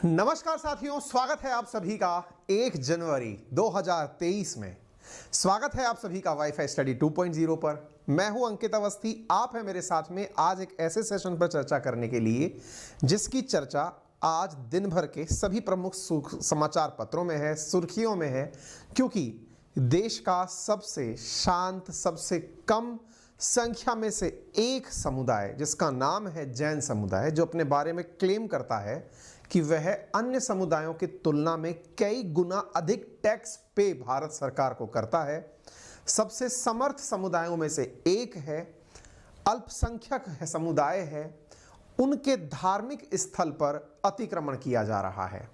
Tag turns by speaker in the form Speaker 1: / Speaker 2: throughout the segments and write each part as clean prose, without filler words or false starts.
Speaker 1: नमस्कार साथियों, स्वागत है आप सभी का 1 जनवरी 2023 में। स्वागत है आप सभी का वाईफाई स्टडी 2.0 पर। मैं हूं अंकित अवस्थी, आप हैं मेरे साथ में आज एक ऐसे सेशन पर चर्चा करने के लिए जिसकी चर्चा आज दिन भर के सभी प्रमुख समाचार पत्रों में है, सुर्खियों में है, क्योंकि देश का सबसे शांत, सबसे कम संख्या में से एक समुदाय जिसका नाम है जैन समुदाय, जो अपने बारे में क्लेम करता है कि वह अन्य समुदायों की तुलना में कई गुना अधिक टैक्स पे भारत सरकार को करता है, सबसे समर्थ समुदायों में से एक है, अल्पसंख्यक है समुदाय है, उनके धार्मिक स्थल पर अतिक्रमण किया जा रहा है।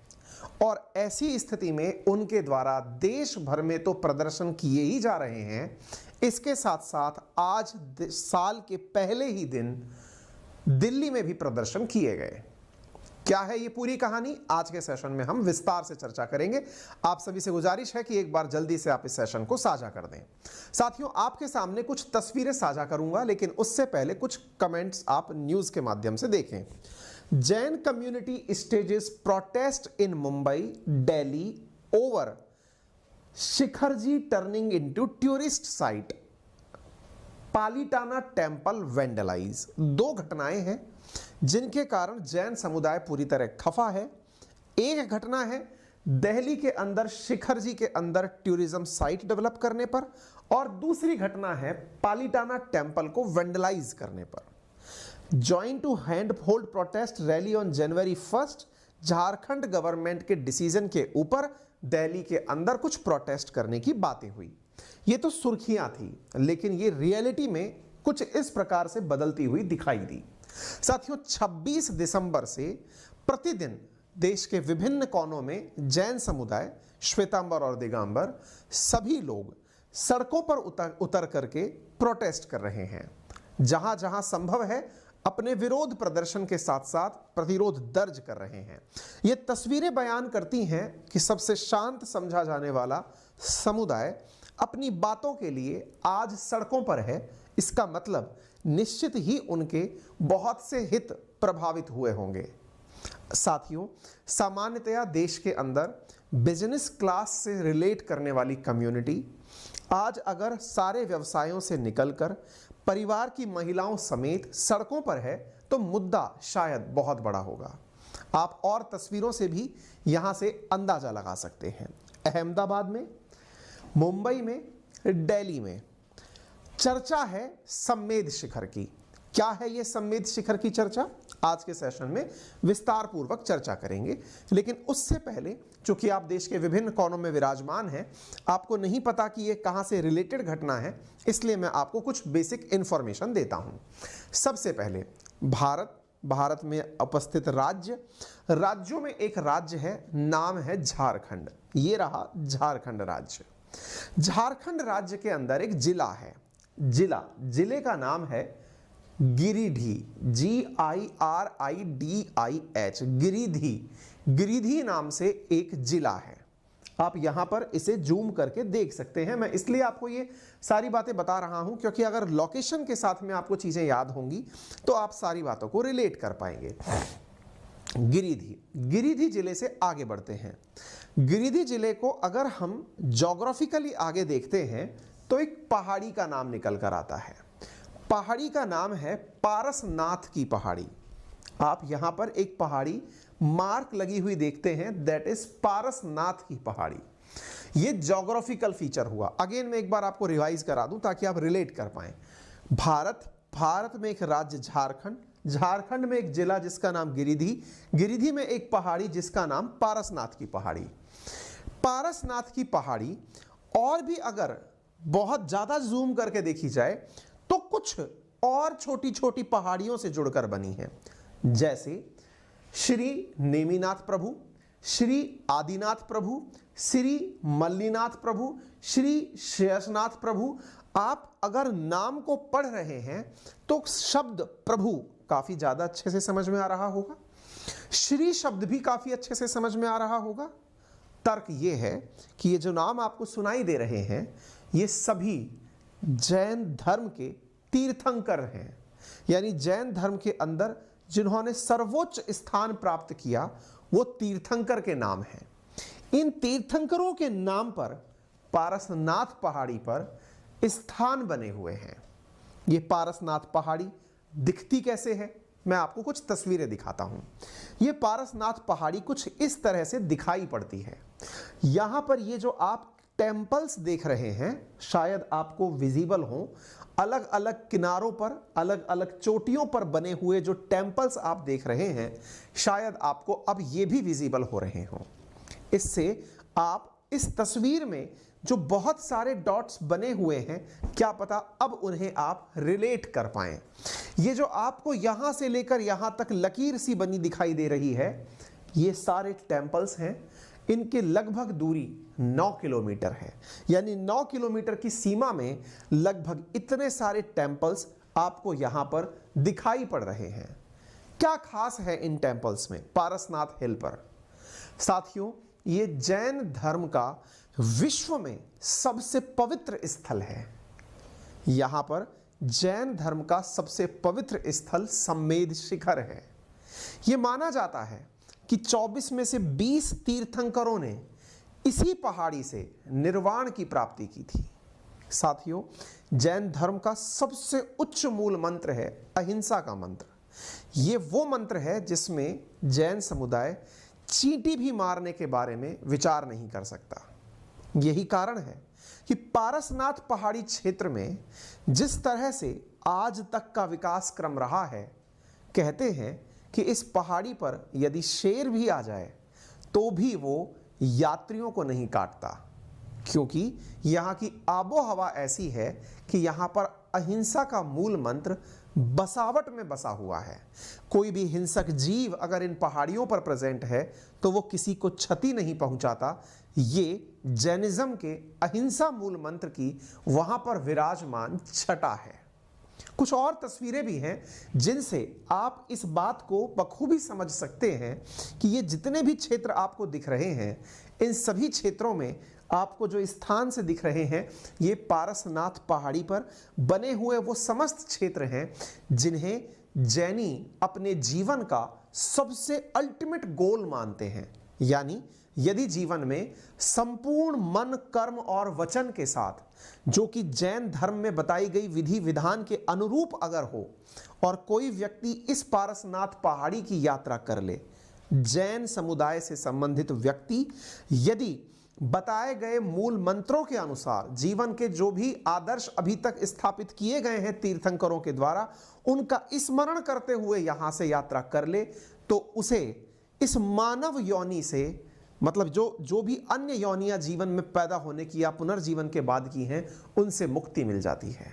Speaker 1: और ऐसी स्थिति में उनके द्वारा देश भर में तो प्रदर्शन किए ही जा रहे हैं, इसके साथ साथ आज साल के पहले ही दिन दिल्ली में भी प्रदर्शन किए गए। क्या है ये पूरी कहानी, आज के सेशन में हम विस्तार से चर्चा करेंगे। आप सभी से गुजारिश है कि एक बार जल्दी से आप इस सेशन को साझा कर दें। साथियों, आपके सामने कुछ तस्वीरें साझा करूंगा, लेकिन उससे पहले कुछ कमेंट्स आप न्यूज के माध्यम से देखें। Jain community stages protest in Mumbai, Delhi over Shikharji turning into tourist site, Palitana temple vandalise. दो घटनाएं हैं जिनके कारण जैन समुदाय पूरी तरह खफा है। एक घटना है दिल्ली के अंदर शिखरजी के अंदर टूरिज्म साइट डेवलप करने पर, और दूसरी घटना है पालिटाना टेम्पल को वेंडलाइज करने पर। Join to hand hold protest rally on January 1 Jharkhand government के डिसीजन के ऊपर दिल्ली के अंदर कुछ प्रोटेस्ट करने की बातें हुई। ये तो सुर्खियां थी, लेकिन ये रियलिटी में कुछ इस प्रकार से बदलती हुई दिखाई दी। साथियों, 26 दिसंबर से प्रतिदिन देश के विभिन्न कोनों में जैन समुदाय, श्वेतांबर और दिगंबर, सभी लोग सड़कों पर उतर करके प्रोटेस्ट कर रहे हैं। जहां जहां संभव है अपने विरोध प्रदर्शन के साथ साथ प्रतिरोध दर्ज कर रहे हैं। ये तस्वीरें बयान करती हैं कि सबसे शांत समझा जाने वाला समुदाय अपनी बातों के लिए आज सड़कों पर है। इसका मतलब निश्चित ही उनके बहुत से हित प्रभावित हुए होंगे। साथियों, सामान्यतया देश के अंदर बिजनेस क्लास से रिलेट करने वाली कम्युनिटी आज अगर सारे व्यवसायों से निकलकर परिवार की महिलाओं समेत सड़कों पर है तो मुद्दा शायद बहुत बड़ा होगा। आप और तस्वीरों से भी यहां से अंदाजा लगा सकते हैं। अहमदाबाद में, मुंबई में, दिल्ली में चर्चा है सम्मेद शिखर की। क्या है ये सम्मेद शिखर की चर्चा, आज के सेशन में विस्तार पूर्वक चर्चा करेंगे। लेकिन उससे पहले, चूंकि आप देश के विभिन्न कोनों में विराजमान हैं, आपको नहीं पता कि ये कहां से रिलेटेड घटना है, इसलिए मैं आपको कुछ बेसिक इंफॉर्मेशन देता हूं। सबसे पहले भारत में उपस्थित राज्यों में एक राज्य है, नाम है झारखंड। ये रहा झारखंड राज्य। झारखंड राज्य के अंदर एक जिला है। जिले का नाम है गिरिडीह, GIRIDIH, गिरिडीह नाम से एक जिला है। आप यहां पर इसे जूम करके देख सकते हैं। मैं इसलिए आपको ये सारी बातें बता रहा हूं क्योंकि अगर लोकेशन के साथ में आपको चीजें याद होंगी तो आप सारी बातों को रिलेट कर पाएंगे। गिरिडीह जिले से आगे बढ़ते हैं। गिरिडीह जिले को अगर हम ज्योग्राफिकली आगे देखते हैं तो एक पहाड़ी का नाम निकल कर आता है। पहाड़ी का नाम है पारसनाथ की पहाड़ी। आप यहां पर एक पहाड़ी मार्क लगी हुई देखते हैं, दैट इज पारसनाथ की पहाड़ी। ये ज्योग्राफिकल फीचर हुआ। अगेन मैं एक बार आपको रिवाइज करा दूं ताकि आप रिलेट कर पाएं। भारत में एक राज्य झारखंड में एक जिला जिसका नाम गिरिडीह में एक पहाड़ी जिसका नाम पारसनाथ की पहाड़ी। पारसनाथ की पहाड़ी और भी अगर बहुत ज्यादा जूम करके देखी जाए तो कुछ और छोटी छोटी पहाड़ियों से जुड़कर बनी है, जैसे श्री नेमिनाथ प्रभु, श्री आदिनाथ प्रभु, श्री मल्लीनाथ प्रभु, श्री शेषनाथ प्रभु। आप अगर नाम को पढ़ रहे हैं तो शब्द प्रभु काफी ज्यादा अच्छे से समझ में आ रहा होगा, श्री शब्द भी काफी अच्छे से समझ में आ रहा होगा। तर्क ये है कि ये जो नाम आपको सुनाई दे रहे हैं ये सभी जैन धर्म के तीर्थंकर हैं, यानी जैन धर्म के अंदर जिन्होंने सर्वोच्च स्थान प्राप्त किया वो तीर्थंकर के नाम हैं। इन तीर्थंकरों के नाम पर पारसनाथ पहाड़ी पर स्थान बने हुए हैं। ये पारसनाथ पहाड़ी दिखती कैसे है, मैं आपको कुछ तस्वीरें दिखाता हूं। ये पारसनाथ पहाड़ी कुछ इस तरह से दिखाई पड़ती है। यहां पर ये जो आप टेम्पल्स देख रहे हैं, शायद आपको विजिबल हो, अलग अलग किनारों पर, अलग अलग चोटियों पर बने हुए जो टेम्पल्स आप देख रहे हैं, शायद आपको अब ये भी विजिबल हो रहे हों। इससे आप इस तस्वीर में जो बहुत सारे डॉट्स बने हुए हैं, क्या पता अब उन्हें आप रिलेट कर पाएं। ये जो आपको यहां से लेकर यहां तक लकीर सी बनी दिखाई दे रही है, ये सारे टेम्पल्स हैं। इनके लगभग दूरी 9 किलोमीटर है, यानी 9 किलोमीटर की सीमा में लगभग इतने सारे टेम्पल्स आपको यहां पर दिखाई पड़ रहे हैं। क्या खास है इन टेम्पल्स में पारसनाथ हिल पर? साथियों, ये जैन धर्म का विश्व में सबसे पवित्र स्थल है। यहां पर जैन धर्म का सबसे पवित्र स्थल सम्मेद शिखर है। यह माना जाता है कि 24 में से 20 तीर्थंकरों ने इसी पहाड़ी से निर्वाण की प्राप्ति की थी। साथियों, जैन धर्म का सबसे उच्च मूल मंत्र है अहिंसा का मंत्र। ये वो मंत्र है जिसमें जैन समुदाय चींटी भी मारने के बारे में विचार नहीं कर सकता। यही कारण है कि पारसनाथ पहाड़ी क्षेत्र में जिस तरह से आज तक का विकास क्रम रहा है, कहते हैं कि इस पहाड़ी पर यदि शेर भी आ जाए तो भी वो यात्रियों को नहीं काटता, क्योंकि यहाँ की आबो हवा ऐसी है कि यहाँ पर अहिंसा का मूल मंत्र बसावट में बसा हुआ है। कोई भी हिंसक जीव अगर इन पहाड़ियों पर प्रेजेंट है तो वो किसी को क्षति नहीं पहुंचाता। ये जैनिज्म के अहिंसा मूल मंत्र की वहां पर विराजमान छटा है। कुछ और तस्वीरें भी हैं जिनसे आप इस बात को बखूबी समझ सकते हैं कि ये जितने भी क्षेत्र आपको दिख रहे हैं, इन सभी क्षेत्रों में आपको जो स्थान से दिख रहे हैं, ये पारसनाथ पहाड़ी पर बने हुए वो समस्त क्षेत्र हैं जिन्हें जैनी अपने जीवन का सबसे अल्टीमेट गोल मानते हैं। यानी यदि जीवन में संपूर्ण मन, कर्म और वचन के साथ, जो कि जैन धर्म में बताई गई विधि विधान के अनुरूप अगर हो, और कोई व्यक्ति इस पारसनाथ पहाड़ी की यात्रा कर ले, जैन समुदाय से संबंधित व्यक्ति यदि बताए गए मूल मंत्रों के अनुसार जीवन के जो भी आदर्श अभी तक स्थापित किए गए हैं तीर्थंकरों के द्वारा, उनका स्मरण करते हुए यहां से यात्रा कर ले, तो उसे इस मानव योनि से, मतलब जो भी अन्य योनियां जीवन में पैदा होने की या पुनर्जीवन के बाद की हैं, उनसे मुक्ति मिल जाती है।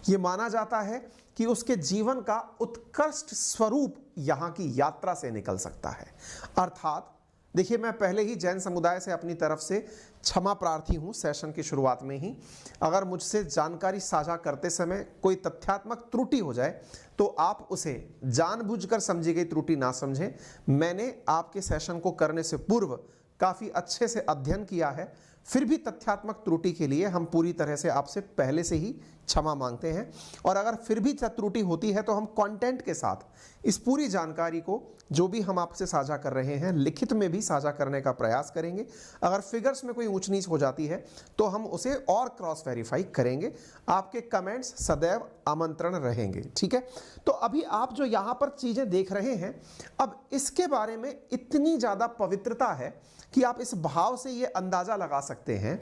Speaker 1: यह माना जाता है कि उसके जीवन का उत्कृष्ट स्वरूप यहाँ की यात्रा से निकल सकता है। अर्थात देखिए, मैं पहले ही जैन समुदाय से अपनी तरफ से क्षमा प्रार्थी हूँ सेशन की शुरुआत में ही। अगर मुझसे जानकारी साझा करते समय कोई तथ्यात्मक त्रुटि हो जाए तो आप उसे जानबूझकर समझी गई त्रुटि ना समझें। मैंने आपके सेशन को करने से पूर्व काफ़ी अच्छे से अध्ययन किया है, फिर भी तथ्यात्मक त्रुटि के लिए हम पूरी तरह से आपसे पहले से ही क्षमा मांगते हैं। और अगर फिर भी त्रुटि होती है तो हम कंटेंट के साथ इस पूरी जानकारी को, जो भी हम आपसे साझा कर रहे हैं, लिखित में भी साझा करने का प्रयास करेंगे। अगर फिगर्स में कोई ऊंच नीच हो जाती है तो हम उसे और क्रॉस वेरीफाई करेंगे। आपके कमेंट्स सदैव आमंत्रण रहेंगे, ठीक है। तो अभी आप जो यहाँ पर चीज़ें देख रहे हैं, अब इसके बारे में इतनी ज़्यादा पवित्रता है कि आप इस भाव से ये अंदाज़ा लगा सकते हैं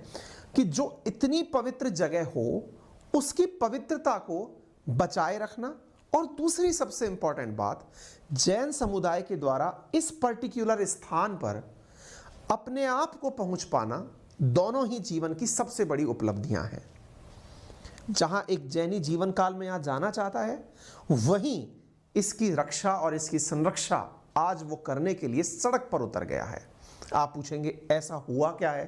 Speaker 1: कि जो इतनी पवित्र जगह हो, उसकी पवित्रता को बचाए रखना, और दूसरी सबसे इंपॉर्टेंट बात, जैन समुदाय के द्वारा इस पर्टिकुलर स्थान पर अपने आप को पहुंच पाना, दोनों ही जीवन की सबसे बड़ी उपलब्धियां हैं। जहां एक जैनी जीवन काल में यहाँ जाना चाहता है, वहीं इसकी रक्षा और इसकी संरक्षा आज वो करने के लिए सड़क पर उतर गया है। आप पूछेंगे, ऐसा हुआ क्या है?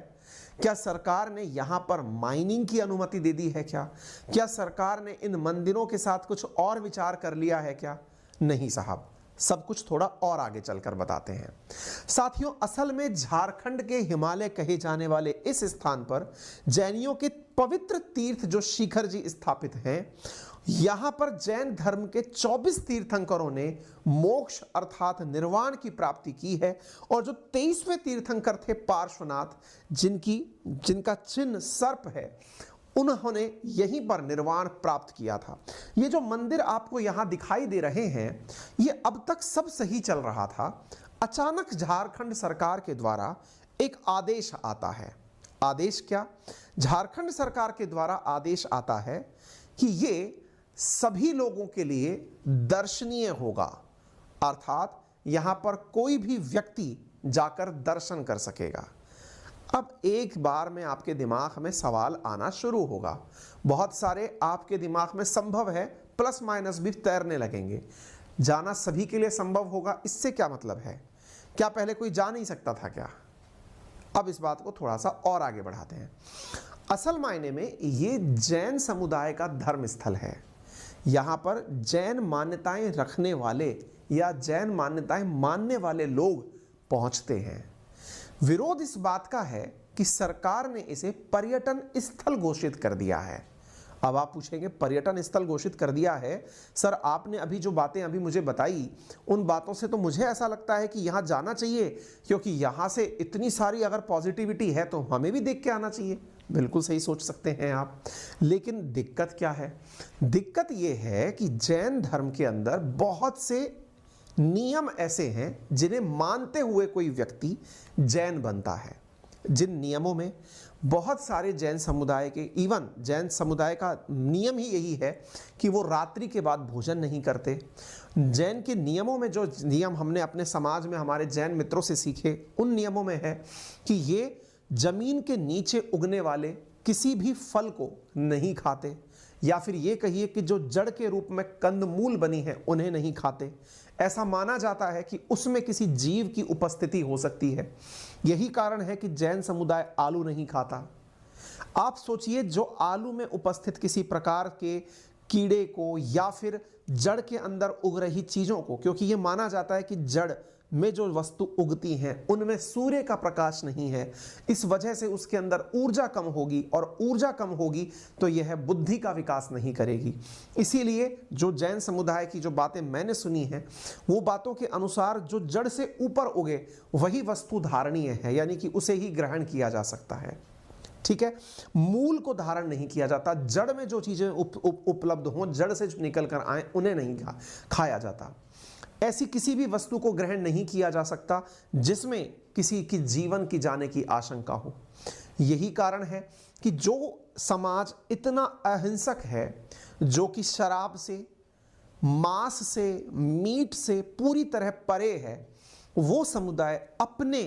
Speaker 1: क्या सरकार ने यहाँ पर माइनिंग की अनुमति दे दी है क्या सरकार ने इन मंदिरों के साथ कुछ और विचार कर लिया है क्या? नहीं साहब, सब कुछ थोड़ा और आगे चलकर बताते हैं। साथियों, असल में झारखंड के हिमालय कहे जाने वाले इस स्थान पर जैनियों के पवित्र तीर्थ जो शिखर जी स्थापित हैं, यहां पर जैन धर्म के 24 तीर्थंकरों ने मोक्ष अर्थात निर्वाण की प्राप्ति की है। और जो 23वें तीर्थंकर थे पार्श्वनाथ, जिनका चिन्ह सर्प है, उन्होंने यहीं पर निर्वाण प्राप्त किया था। ये जो मंदिर आपको यहां दिखाई दे रहे हैं, ये अब तक सब सही चल रहा था। अचानक झारखंड सरकार के द्वारा एक आदेश आता है। आदेश क्या? झारखंड सरकार के द्वारा आदेश आता है कि ये सभी लोगों के लिए दर्शनीय होगा, अर्थात यहां पर कोई भी व्यक्ति जाकर दर्शन कर सकेगा। अब एक बार में आपके दिमाग में सवाल आना शुरू होगा, बहुत सारे आपके दिमाग में संभव है प्लस माइनस भी तैरने लगेंगे। जाना सभी के लिए संभव होगा, इससे क्या मतलब है? क्या पहले कोई जा नहीं सकता था क्या? अब इस बात को थोड़ा सा और आगे बढ़ाते हैं। असल मायने में ये जैन समुदाय का धर्म स्थल है। यहाँ पर जैन मान्यताएं रखने वाले या जैन मान्यताएं मानने वाले लोग पहुंचते हैं। विरोध इस बात का है कि सरकार ने इसे पर्यटन स्थल घोषित कर दिया है। अब आप पूछेंगे पर्यटन स्थल घोषित कर दिया है, सर आपने अभी जो बातें अभी मुझे बताई, उन बातों से तो मुझे ऐसा लगता है कि यहाँ जाना चाहिए, क्योंकि यहाँ से इतनी सारी अगर पॉजिटिविटी है तो हमें भी देख के आना चाहिए। बिल्कुल सही सोच सकते हैं आप, लेकिन दिक्कत क्या है? दिक्कत ये है कि जैन धर्म के अंदर बहुत से नियम ऐसे हैं जिन्हें मानते हुए कोई व्यक्ति जैन बनता है। जिन नियमों में बहुत सारे जैन समुदाय के, इवन जैन समुदाय का नियम ही यही है कि वो रात्रि के बाद भोजन नहीं करते। जैन के नियमों में जो नियम हमने अपने समाज में हमारे जैन मित्रों से सीखे, उन नियमों में है कि ये जमीन के नीचे उगने वाले किसी भी फल को नहीं खाते, या फिर ये कहिए कि जो जड़ के रूप में कंदमूल बनी है उन्हें नहीं खाते। ऐसा माना जाता है कि उसमें किसी जीव की उपस्थिति हो सकती है। यही कारण है कि जैन समुदाय आलू नहीं खाता। आप सोचिए, जो आलू में उपस्थित किसी प्रकार के कीड़े को या फिर जड़ के अंदर उग रही चीजों को, क्योंकि ये माना जाता है कि जड़ में जो वस्तु उगती हैं उनमें सूर्य का प्रकाश नहीं है, इस वजह से उसके अंदर ऊर्जा कम होगी, और ऊर्जा कम होगी तो यह बुद्धि का विकास नहीं करेगी। इसीलिए जो जैन समुदाय की जो बातें मैंने सुनी हैं, वो बातों के अनुसार जो जड़ से ऊपर उगे वही वस्तु धारणीय है, यानी कि उसे ही ग्रहण किया जा सकता है। ठीक है, मूल को धारण नहीं किया जाता। जड़ में जो चीजें उपलब्ध हों, जड़ से जो निकल कर आए, उन्हें नहीं खाया जाता। ऐसी किसी भी वस्तु को ग्रहण नहीं किया जा सकता जिसमें किसी की जीवन की जाने की आशंका हो। यही कारण है कि जो समाज इतना अहिंसक है, जो कि शराब से, मांस से, मीट से पूरी तरह परे है, वो समुदाय अपने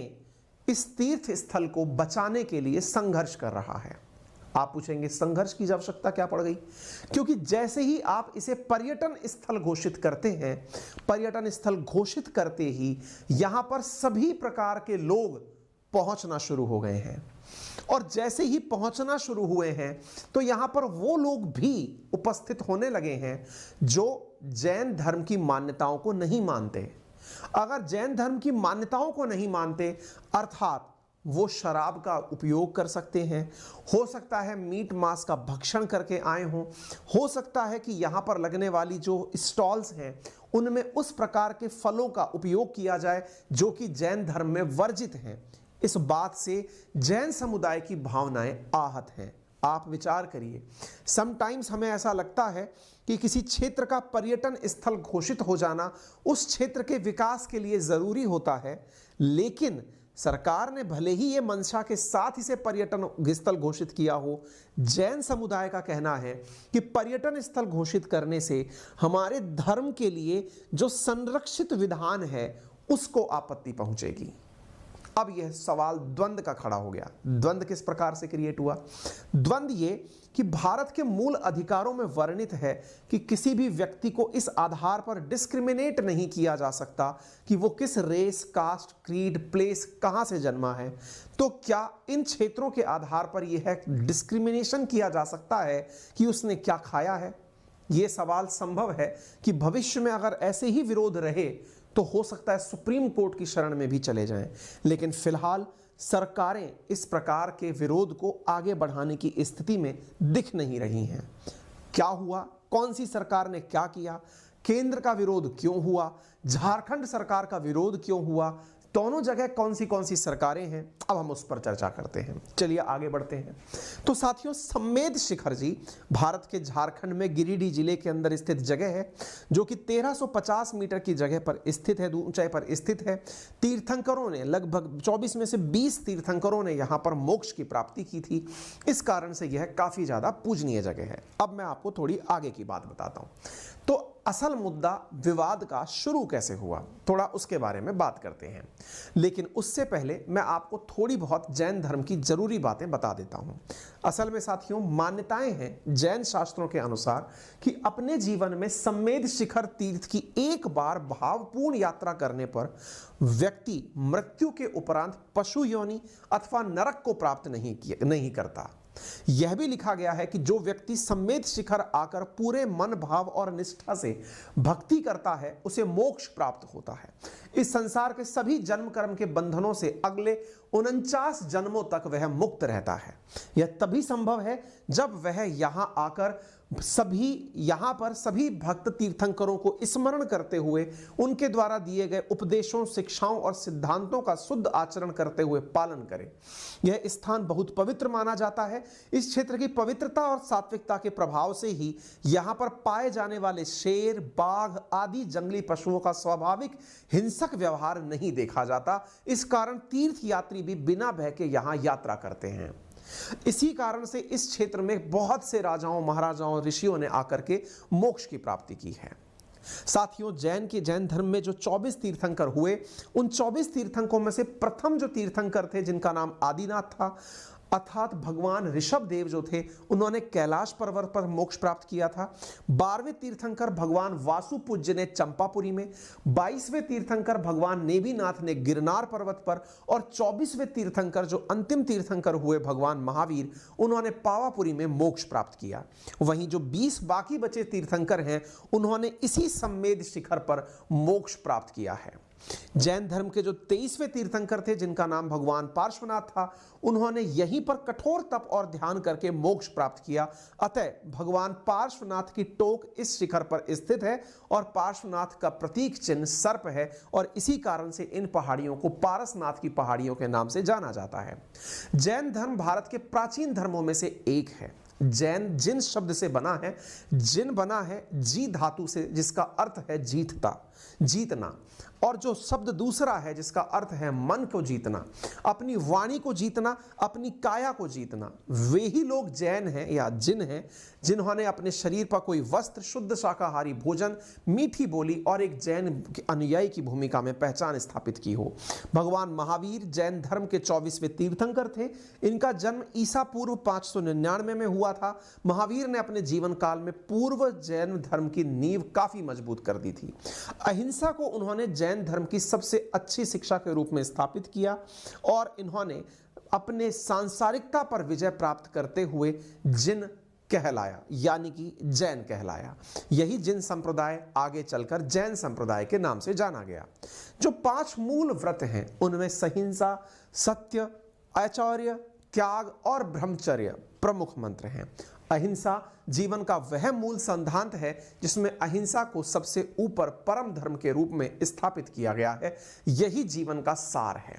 Speaker 1: इस तीर्थ स्थल को बचाने के लिए संघर्ष कर रहा है। आप पूछेंगे संघर्ष की आवश्यकता क्या पड़ गई? क्योंकि जैसे ही आप इसे पर्यटन स्थल घोषित करते हैं, पर्यटन स्थल घोषित करते ही यहां पर सभी प्रकार के लोग पहुंचना शुरू हो गए हैं, और जैसे ही पहुंचना शुरू हुए हैं तो यहां पर वो लोग भी उपस्थित होने लगे हैं जो जैन धर्म की मान्यताओं को नहीं मानते। अगर जैन धर्म की मान्यताओं को नहीं मानते, अर्थात वो शराब का उपयोग कर सकते हैं, हो सकता है मीट मांस का भक्षण करके आए हों, हो सकता है कि यहाँ पर लगने वाली जो स्टॉल्स हैं उनमें उस प्रकार के फलों का उपयोग किया जाए जो कि जैन धर्म में वर्जित हैं। इस बात से जैन समुदाय की भावनाएं आहत हैं। आप विचार करिए, समटाइम्स हमें ऐसा लगता है कि किसी क्षेत्र का पर्यटन स्थल घोषित हो जाना उस क्षेत्र के विकास के लिए जरूरी होता है, लेकिन सरकार ने भले ही ये मंशा के साथ इसे पर्यटन स्थल घोषित किया हो, जैन समुदाय का कहना है कि पर्यटन स्थल घोषित करने से हमारे धर्म के लिए जो संरक्षित विधान है उसको आपत्ति पहुंचेगी। अब यह सवाल द्वंद्व का खड़ा हो गया। द्वंद्व किस प्रकार से क्रिएट हुआ? द्वंद्व ये कि भारत के मूल अधिकारों में वर्णित है कि किसी भी व्यक्ति को इस आधार पर डिस्क्रिमिनेट नहीं किया जा सकता कि वो किस रेस, कास्ट, क्रीड, प्लेस, कहां से जन्मा है। तो क्या इन क्षेत्रों के आधार पर यह डिस्क्रिमिनेशन किया जा सकता है कि उसने क्या खाया है? यह सवाल संभव है कि भविष्य में अगर ऐसे ही विरोध रहे तो हो सकता है सुप्रीम कोर्ट की शरण में भी चले जाएं, लेकिन फिलहाल सरकारें इस प्रकार के विरोध को आगे बढ़ाने की स्थिति में दिख नहीं रही हैं। क्या हुआ, कौन सी सरकार ने क्या किया, केंद्र का विरोध क्यों हुआ, झारखंड सरकार का विरोध क्यों हुआ, दोनों जगह कौन सी सरकारें हैं, अब हम उस पर चर्चा करते हैं। चलिए आगे बढ़ते हैं। तो साथियों, सम्मेद शिखर जी भारत के झारखंड में गिरिडीह जिले के अंदर स्थित जगह है, जो कि 1350 मीटर की जगह पर स्थित है, ऊंचाई पर स्थित है। तीर्थंकरों ने लगभग 24 में से 20 तीर्थंकरों ने यहां पर मोक्ष की प्राप्ति की थी। इस कारण से यह काफी ज्यादा पूजनीय जगह है। अब मैं आपको थोड़ी आगे की बात बताता हूं। तो असल मुद्दा विवाद का शुरू कैसे हुआ, थोड़ा उसके बारे में बात करते हैं। लेकिन उससे पहले मैं आपको थोड़ी बहुत जैन धर्म की जरूरी बातें बता देता हूं। असल में साथियों, मान्यताएं हैं जैन शास्त्रों के अनुसार कि अपने जीवन में सम्मेद शिखर तीर्थ की एक बार भावपूर्ण यात्रा करने पर व्यक्ति मृत्यु के उपरांत पशु योनि अथवा नरक को प्राप्त नहीं करता। यह भी लिखा गया है कि जो व्यक्ति सम्मेद शिखर आकर पूरे मन भाव और निष्ठा से भक्ति करता है उसे मोक्ष प्राप्त होता है। इस संसार के सभी जन्म कर्म के बंधनों से अगले 49 जन्मों तक वह मुक्त रहता है। यह तभी संभव है जब वह यहाँ पर सभी भक्त तीर्थंकरों को स्मरण करते हुए उनके द्वारा दिए गए उपदेशों, शिक्षाओं और सिद्धांतों का शुद्ध आचरण करते हुए पालन करे। यह स्थान बहुत पवित्र माना जाता है। इस क्षेत्र की पवित्रता और सात्विकता के प्रभाव से ही यहाँ पर पाए जाने वाले शेर, बाघ आदि जंगली पशुओं का स्वाभाविक हिंसक व्यवहार नहीं देखा जाता। इस कारण तीर्थ यात्री भी बिना भय के यहाँ यात्रा करते हैं। इसी कारण से इस क्षेत्र में बहुत से राजाओं, महाराजाओं, ऋषियों ने आकर के मोक्ष की प्राप्ति की है। साथियों, जैन धर्म में जो 24 तीर्थंकर हुए, उन 24 तीर्थंकरों में से प्रथम जो तीर्थंकर थे जिनका नाम आदिनाथ था, अर्थात भगवान ऋषभ देव जो थे, उन्होंने कैलाश पर्वत पर मोक्ष प्राप्त किया था। 12वें तीर्थंकर भगवान वासुपूज्य ने चंपापुरी में, 22वें तीर्थंकर भगवान नेमिनाथ ने गिरनार पर्वत पर, और 24वें तीर्थंकर जो अंतिम तीर्थंकर हुए भगवान महावीर, उन्होंने पावापुरी में मोक्ष प्राप्त किया। वहीं जो 20 बाकी बचे तीर्थंकर हैं, उन्होंने इसी सम्मेद शिखर पर मोक्ष प्राप्त किया है। जैन धर्म के जो 23वें तीर्थंकर थे जिनका नाम भगवान पार्श्वनाथ था, उन्होंने यहीं पर कठोर तप और ध्यान करके मोक्ष प्राप्त किया। अतः भगवान पार्श्वनाथ की टोक इस शिखर पर स्थित है और पार्श्वनाथ का प्रतीक चिन्ह सर्प है, और इसी कारण से इन पहाड़ियों को पारसनाथ की पहाड़ियों के नाम से जाना जाता है। जैन धर्म भारत के प्राचीन धर्मों में से एक है। जैन जिन शब्द से बना है, जिन बना है जी धातु से, जिसका अर्थ है जीतता, जीतना, और जो शब्द दूसरा है जिसका अर्थ है मन को जीतना, अपनी वाणी को जीतना, अपनी काया को जीतना। वे ही लोग जैन हैं या जिन हैं जिन्होंने अपने शरीर पर कोई वस्त्र, शुद्ध शाकाहारी भोजन, मीठी बोली और एक जैन अनुयायी की भूमिका में पहचान स्थापित की हो। भगवान महावीर जैन धर्म के 24वें तीर्थंकर थे। इनका जन्म ईसा पूर्व 599 में हुआ था। महावीर ने अपने जीवन काल में पूर्व जैन धर्म की नींव काफी मजबूत कर दी थी। अहिंसा को उन्होंने जैन धर्म की सबसे अच्छी शिक्षा के रूप में स्थापित किया, और इन्होंने अपने सांसारिकता पर विजय प्राप्त करते हुए जिन कहलाया, यानी कि जैन कहलाया। यही जिन संप्रदाय आगे चलकर जैन संप्रदाय के नाम से जाना गया। जो 5 मूल व्रत हैं उनमें सहिंसा, सत्य, आचार्य, त्याग और ब्रह्मचर्य प्रमुख मंत्र हैं। अहिंसा जीवन का वह मूल सिद्धांत है जिसमें अहिंसा को सबसे ऊपर परम धर्म के रूप में स्थापित किया गया है। यही जीवन का सार है।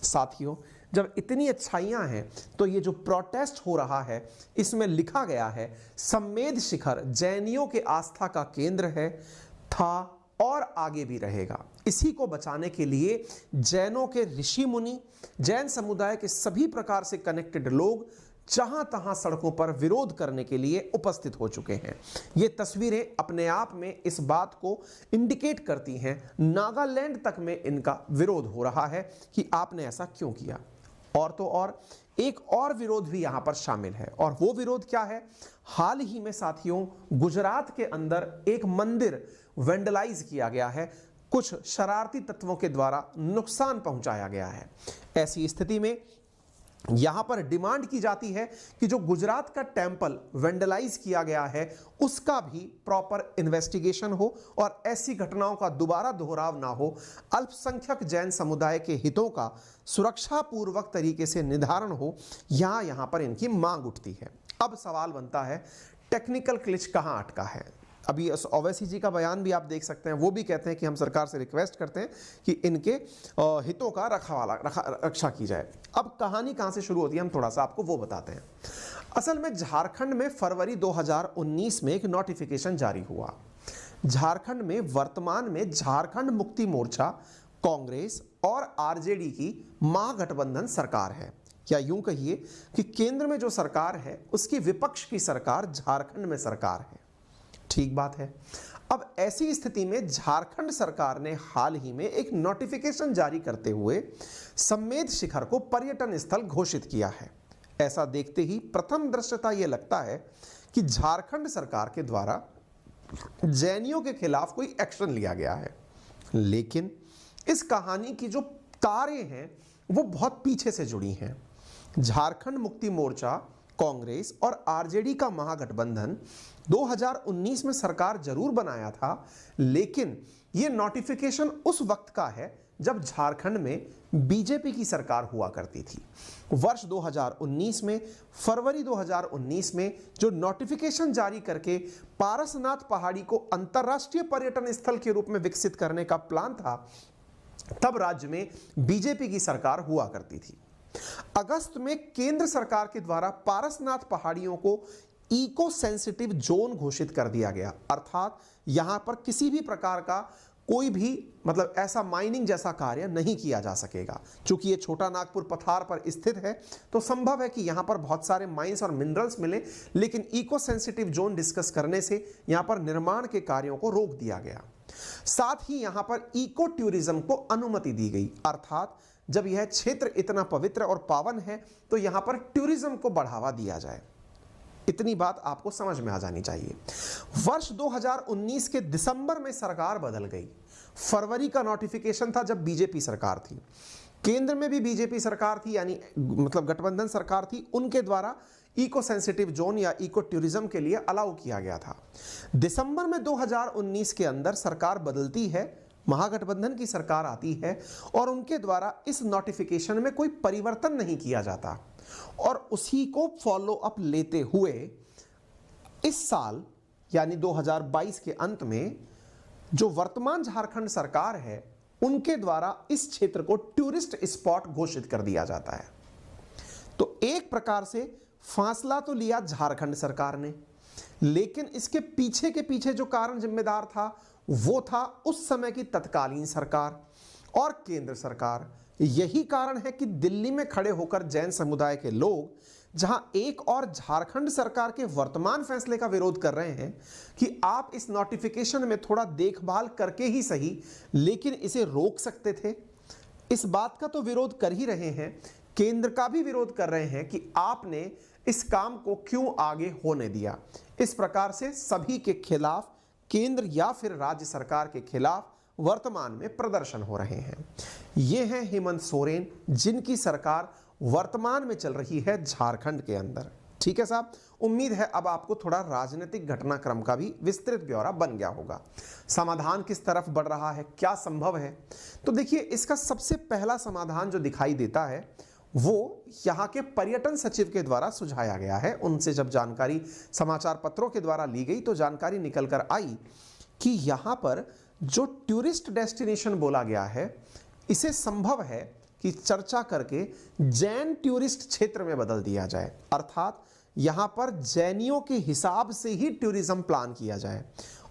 Speaker 1: साथियों, जब इतनी अच्छाइयां हैं तो ये जो प्रोटेस्ट हो रहा है, इसमें लिखा गया है सम्मेद शिखर जैनियों के आस्था का केंद्र है, था और आगे भी रहेगा। इसी को बचाने के लिए जैनों के ऋषि मुनि, जैन समुदाय के सभी प्रकार से कनेक्टेड लोग जहां तहां सड़कों पर विरोध करने के लिए उपस्थित हो चुके हैं। ये तस्वीरें अपने आप में इस बात को इंडिकेट करती हैं। नागालैंड तक में इनका विरोध हो रहा है कि आपने ऐसा क्यों किया। और तो और एक और विरोध भी यहां पर शामिल है, और वो विरोध क्या है? हाल ही में साथियों गुजरात के अंदर एक मंदिर वेंडलाइज किया गया है, कुछ शरारती तत्वों के द्वारा नुकसान पहुंचाया गया है। ऐसी स्थिति में यहां पर डिमांड की जाती है कि जो गुजरात का टेंपल वेंडलाइज किया गया है उसका भी प्रॉपर इन्वेस्टिगेशन हो और ऐसी घटनाओं का दोबारा दोहराव ना हो। अल्पसंख्यक जैन समुदाय के हितों का सुरक्षा पूर्वक तरीके से निर्धारण हो, यहां पर इनकी मांग उठती है। अब सवाल बनता है टेक्निकल ग्लिच कहां अटका है। अभी ओवैसी जी का बयान भी आप देख सकते हैं, वो भी कहते हैं कि हम सरकार से रिक्वेस्ट करते हैं कि इनके हितों का रक्षा की जाए। अब कहानी कहां से शुरू होती है हम थोड़ा सा आपको वो बताते हैं। असल में झारखंड में फरवरी 2019 में एक नोटिफिकेशन जारी हुआ। झारखंड में वर्तमान में झारखंड मुक्ति मोर्चा, कांग्रेस और आरजेडी की महागठबंधन सरकार है, या यूं कहिए कि केंद्र में जो सरकार है उसकी विपक्ष की सरकार झारखंड में सरकार है। ठीक बात है। अब ऐसी स्थिति में झारखंड सरकार ने हाल ही में एक नोटिफिकेशन जारी करते हुए सम्मेद शिखर को पर्यटन स्थल घोषित किया है। ऐसा देखते ही प्रथम दृष्टया यह लगता है कि झारखंड सरकार के द्वारा जैनियों के खिलाफ कोई एक्शन लिया गया है, लेकिन इस कहानी की जो तारें हैं वो बहुत पीछे से जुड़ी हैं। झारखंड मुक्ति मोर्चा, कांग्रेस और आरजेडी का महागठबंधन 2019 में सरकार जरूर बनाया था, लेकिन यह नोटिफिकेशन उस वक्त का है जब झारखंड में बीजेपी की सरकार हुआ करती थी। वर्ष 2019 में फरवरी 2019 में जो नोटिफिकेशन जारी करके पारसनाथ पहाड़ी को अंतर्राष्ट्रीय पर्यटन स्थल के रूप में विकसित करने का प्लान था, तब राज्य में बीजेपी की सरकार हुआ करती थी। अगस्त में केंद्र सरकार के द्वारा पारसनाथ पहाड़ियों को इको सेंसिटिव जोन घोषित कर दिया गया, अर्थात यहां पर किसी भी प्रकार का कोई भी मतलब ऐसा माइनिंग जैसा कार्य नहीं किया जा सकेगा। चूंकि ये छोटा नागपुर पठार पर स्थित है तो संभव है कि यहां पर बहुत सारे माइंस और मिनरल्स मिले, लेकिन इको सेंसिटिव जोन डिस्कस करने से यहां पर निर्माण के कार्यों को रोक दिया गया। साथ ही यहां पर इको टूरिज्म को अनुमति दी गई, अर्थात जब यह क्षेत्र इतना पवित्र और पावन है तो यहां पर टूरिज्म को बढ़ावा दिया जाए। इतनी बात आपको समझ में आ जानी चाहिए। वर्ष 2019 के दिसंबर में सरकार बदल गई। फरवरी का नोटिफिकेशन था जब बीजेपी सरकार थी, केंद्र में भी बीजेपी सरकार थी, यानी मतलब गठबंधन सरकार थी, उनके द्वारा इको सेंसिटिव जोन या इको टूरिज्म के लिए अलाउ किया गया था। दिसंबर में 2019 के अंदर सरकार बदलती है, महागठबंधन की सरकार आती है और उनके द्वारा इस नोटिफिकेशन में कोई परिवर्तन नहीं किया जाता और उसी को फॉलो अप लेते हुए इस साल यानी 2022 के अंत में जो वर्तमान झारखंड सरकार है उनके द्वारा इस क्षेत्र को टूरिस्ट स्पॉट घोषित कर दिया जाता है। तो एक प्रकार से फासला तो लिया झारखंड सरकार ने, लेकिन इसके पीछे के पीछे जो कारण जिम्मेदार था वो था उस समय की तत्कालीन सरकार और केंद्र सरकार। यही कारण है कि दिल्ली में खड़े होकर जैन समुदाय के लोग जहां एक और झारखंड सरकार के वर्तमान फैसले का विरोध कर रहे हैं कि आप इस नोटिफिकेशन में थोड़ा देखभाल करके ही सही लेकिन इसे रोक सकते थे, इस बात का तो विरोध कर ही रहे हैं, केंद्र का भी विरोध कर रहे हैं कि आपने इस काम को क्यों आगे होने दिया। इस प्रकार से सभी के खिलाफ केंद्र या फिर राज्य सरकार के खिलाफ वर्तमान में प्रदर्शन हो रहे हैं। ये हैं हेमंत सोरेन जिनकी सरकार वर्तमान में चल रही है झारखंड के अंदर। ठीक है साहब, उम्मीद है अब आपको थोड़ा राजनीतिक घटनाक्रम का भी विस्तृत ब्यौरा बन गया होगा। समाधान किस तरफ बढ़ रहा है, क्या संभव है, तो देखिए इसका सबसे पहला समाधान जो दिखाई देता है वो यहाँ के पर्यटन सचिव के द्वारा सुझाया गया है। उनसे जब जानकारी समाचार पत्रों के द्वारा ली गई तो जानकारी निकल कर आई कि यहाँ पर जो टूरिस्ट डेस्टिनेशन बोला गया है इसे संभव है कि चर्चा करके जैन टूरिस्ट क्षेत्र में बदल दिया जाए, अर्थात यहाँ पर जैनियों के हिसाब से ही टूरिज्म प्लान किया जाए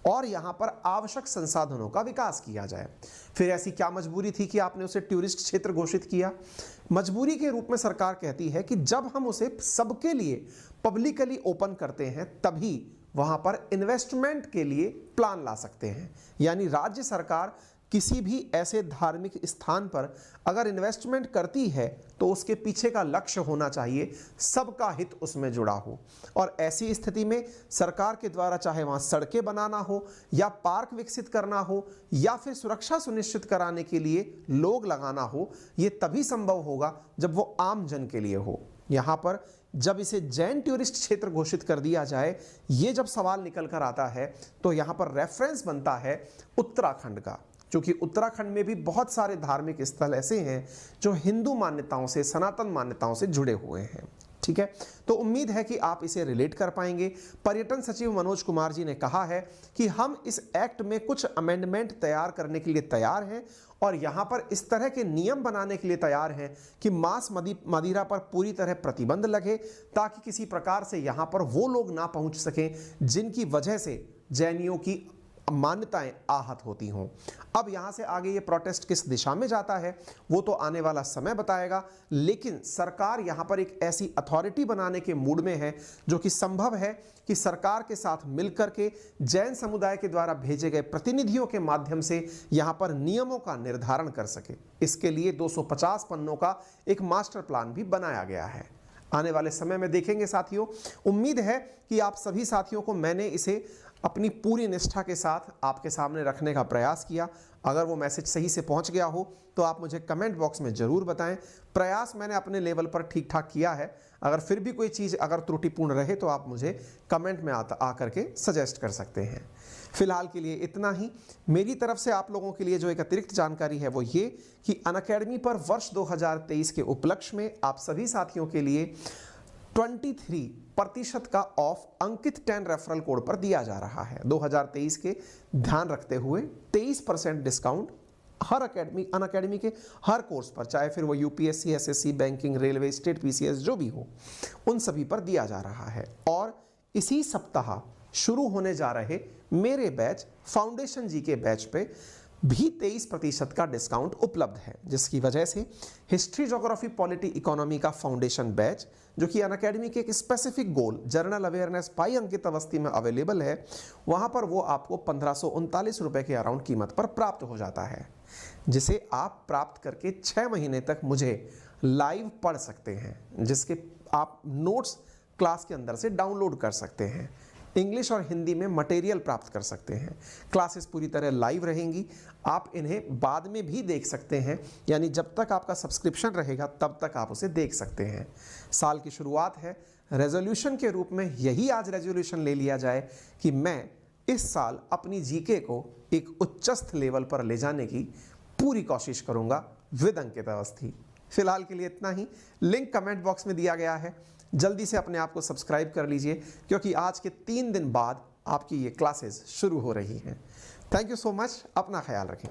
Speaker 1: और यहाँ पर आवश्यक संसाधनों का विकास किया जाए। फिर ऐसी क्या मजबूरी थी कि आपने उसे टूरिस्ट क्षेत्र घोषित किया? मजबूरी के रूप में सरकार कहती है कि जब हम उसे सबके लिए पब्लिकली ओपन करते हैं तभी वहां पर इन्वेस्टमेंट के लिए प्लान ला सकते हैं, यानी राज्य सरकार किसी भी ऐसे धार्मिक स्थान पर अगर इन्वेस्टमेंट करती है तो उसके पीछे का लक्ष्य होना चाहिए सबका हित उसमें जुड़ा हो। और ऐसी स्थिति में सरकार के द्वारा चाहे वहाँ सड़कें बनाना हो या पार्क विकसित करना हो या फिर सुरक्षा सुनिश्चित कराने के लिए लोग लगाना हो, ये तभी संभव होगा जब वो आम जन के लिए हो। यहाँ पर जब इसे जैन टूरिस्ट क्षेत्र घोषित कर दिया जाए, ये जब सवाल निकल कर आता है तो यहाँ पर रेफरेंस बनता है उत्तराखंड का, क्योंकि उत्तराखंड में भी बहुत सारे धार्मिक स्थल ऐसे हैं जो हिंदू मान्यताओं से, सनातन मान्यताओं से जुड़े हुए हैं। ठीक है, तो उम्मीद है कि आप इसे रिलेट कर पाएंगे। पर्यटन सचिव मनोज कुमार जी ने कहा है कि हम इस एक्ट में कुछ अमेंडमेंट तैयार करने के लिए तैयार हैं और यहाँ पर इस तरह के नियम बनाने के लिए तैयार हैं कि मांस मदिरा पर पूरी तरह प्रतिबंध लगे, ताकि किसी प्रकार से यहाँ पर वो लोग ना पहुँच सकें जिनकी वजह से जैनियों की मान्यताएं आहत होती हों। अब यहाँ से आगे ये प्रोटेस्ट किस दिशा में जाता है वो तो आने वाला समय बताएगा, लेकिन सरकार यहाँ पर एक ऐसी अथॉरिटी बनाने के मूड में है जो कि संभव है कि सरकार के साथ मिलकर के जैन समुदाय के द्वारा भेजे गए प्रतिनिधियों के माध्यम से यहाँ पर नियमों का निर्धारण कर सके। इसके लिए 250 पन्नों का एक मास्टर प्लान भी बनाया गया है। आने वाले समय में देखेंगे साथियों। उम्मीद है कि आप सभी साथियों को मैंने इसे अपनी पूरी निष्ठा के साथ आपके सामने रखने का प्रयास किया। अगर वो मैसेज सही से पहुंच गया हो तो आप मुझे कमेंट बॉक्स में ज़रूर बताएं। प्रयास मैंने अपने लेवल पर ठीक ठाक किया है। अगर फिर भी कोई चीज़ अगर त्रुटिपूर्ण रहे तो आप मुझे कमेंट में आकर के सजेस्ट कर सकते हैं। फिलहाल के लिए इतना ही। मेरी तरफ से आप लोगों के लिए जो एक अतिरिक्त जानकारी है वो ये कि अनअकैडमी पर वर्ष 2023 के उपलक्ष्य में आप सभी साथियों के लिए 23% का ऑफ अंकित 10 रेफरल कोड पर दिया जा रहा है। 2023 के ध्यान रखते हुए 23% डिस्काउंट हर अनअकैडमी के हर कोर्स पर, चाहे फिर वो UPSC, SSC, banking, railway, state PCS जो भी हो, उन सभी पर दिया जा रहा है। और इसी सप्ताह शुरू होने जा रहे मेरे बैच फाउंडेशन जी के बैच पे भी 23% का डिस्काउंट उपलब्ध है, जिसकी वजह से हिस्ट्री, ज्योग्राफी, पॉलिटी, इकोनॉमी का फाउंडेशन बैच जो कि अनअकैडमी के एक स्पेसिफिक गोल जनरल अवेयरनेस पाई अंकित अवस्थी में अवेलेबल है, वहाँ पर वो आपको 1539 रुपये के अराउंड कीमत पर प्राप्त हो जाता है, जिसे आप प्राप्त करके 6 महीने तक मुझे लाइव पढ़ सकते हैं, जिसके आप नोट्स क्लास के अंदर से डाउनलोड कर सकते हैं। इंग्लिश और हिंदी में मटेरियल प्राप्त कर सकते हैं। क्लासेस पूरी तरह लाइव रहेंगी, आप इन्हें बाद में भी देख सकते हैं, यानी जब तक आपका सब्सक्रिप्शन रहेगा तब तक आप उसे देख सकते हैं। साल की शुरुआत है, रेजोल्यूशन के रूप में यही आज रेजोल्यूशन ले लिया जाए कि मैं इस साल अपनी जीके को एक उच्चस्थ लेवल पर ले जाने की पूरी कोशिश करूँगा विद अंकित अवस्थी। फिलहाल के लिए इतना ही। लिंक कमेंट बॉक्स में दिया गया है, जल्दी से अपने आप को सब्सक्राइब कर लीजिए, क्योंकि आज के 3 दिन बाद आपकी ये क्लासेस शुरू हो रही हैं। थैंक यू सो मच, अपना ख्याल रखें।